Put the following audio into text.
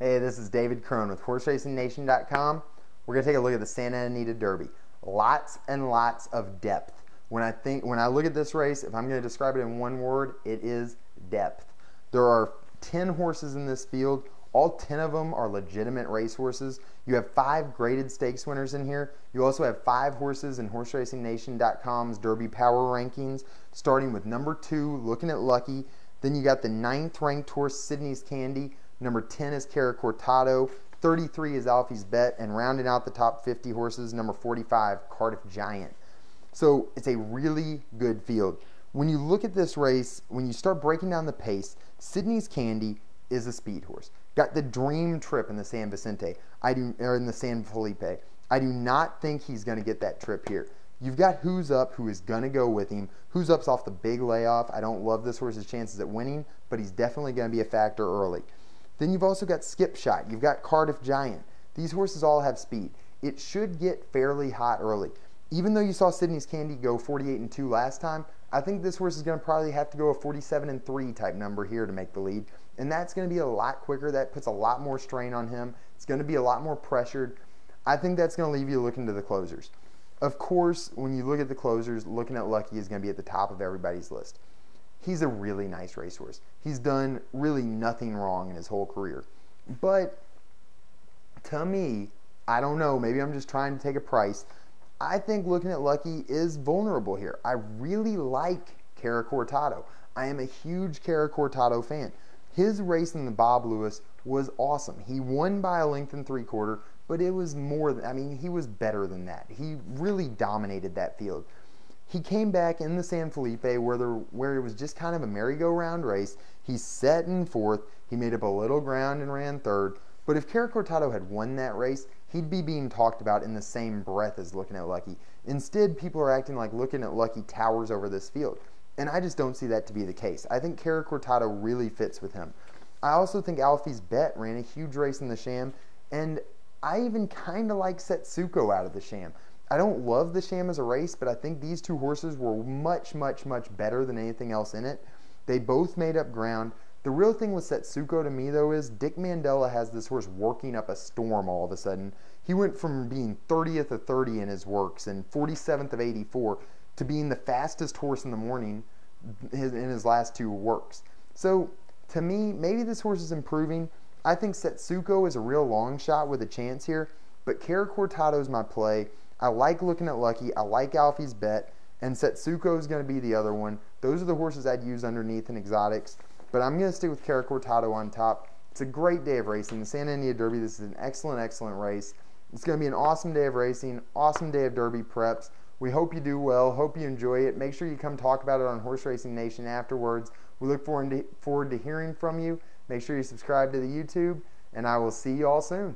Hey, this is David Crone with HorseRacingNation.com. We're going to take a look at the Santa Anita Derby. Lots and lots of depth. When I look at this race, if I'm going to describe it in one word, it is depth. There are 10 horses in this field. All 10 of them are legitimate racehorses. You have 5 graded stakes winners in here. You also have 5 horses in HorseRacingNation.com's Derby Power Rankings, starting with number 2, Lookin at Lucky. Then you got the 9th ranked horse, Sidney's Candy. Number 10 is Caracortado. 33 is Alphie's Bet. And rounding out the top 50 horses, number 45, Cardiff Giant. So it's a really good field. When you look at this race, when you start breaking down the pace, Sidney's Candy is a speed horse. Got the dream trip in the San Vicente, or in the San Felipe. I do not think he's going to get that trip here. You've got Who's Up, who is going to go with him. Who's Up's off the big layoff. I don't love this horse's chances at winning, but he's definitely going to be a factor early. Then you've also got Skip Shot. You've got Cardiff Giant. These horses all have speed. It should get fairly hot early. Even though you saw Sidney's Candy go 48-2 last time, I think this horse is going to probably have to go a 47-3 type number here to make the lead. And that's going to be a lot quicker. That puts a lot more strain on him. It's going to be a lot more pressured. I think that's going to leave you looking to the closers. Of course, when you look at the closers, Looking at Lucky is going to be at the top of everybody's list. He's a really nice racehorse. He's done really nothing wrong in his whole career. But to me, I don't know, maybe I'm just trying to take a price. I think Looking at Lucky is vulnerable here. I really like Caracortado. I am a huge Caracortado fan. His race in the Bob Lewis was awesome. He won by a length and 3/4, but it was more than, I mean, he was better than that. He really dominated that field. He came back in the San Felipe where it was just kind of a merry-go-round race. He set in 4th. He made up a little ground and ran 3rd. But if Caracortado had won that race, he'd be being talked about in the same breath as Looking at Lucky. Instead, people are acting like Looking at Lucky towers over this field. And I just don't see that to be the case. I think Caracortado really fits with him. I also think Alphie's Bet ran a huge race in the Sham, and I even kind of like Setsuko out of the Sham. I don't love the Sham as a race, but I think these two horses were much, much, much better than anything else in it. They both made up ground. The real thing with Setsuko to me, though, is Dick Mandela has this horse working up a storm all of a sudden. He went from being 30th of 30 in his works and 47th of 84 to being the fastest horse in the morning in his last 2 works. So, to me, maybe this horse is improving. I think Setsuko is a real long shot with a chance here, but Caracortado is my play. I like Looking at Lucky. I like Alphie's Bet, and Setsuko is going to be the other one. Those are the horses I'd use underneath in exotics, but I'm going to stick with Caracortado on top. It's a great day of racing. The Santa Anita Derby, this is an excellent, excellent race. It's going to be an awesome day of racing, awesome day of Derby preps. We hope you do well. Hope you enjoy it. Make sure you come talk about it on Horse Racing Nation afterwards. We look forward to hearing from you. Make sure you subscribe to the YouTube, and I will see you all soon.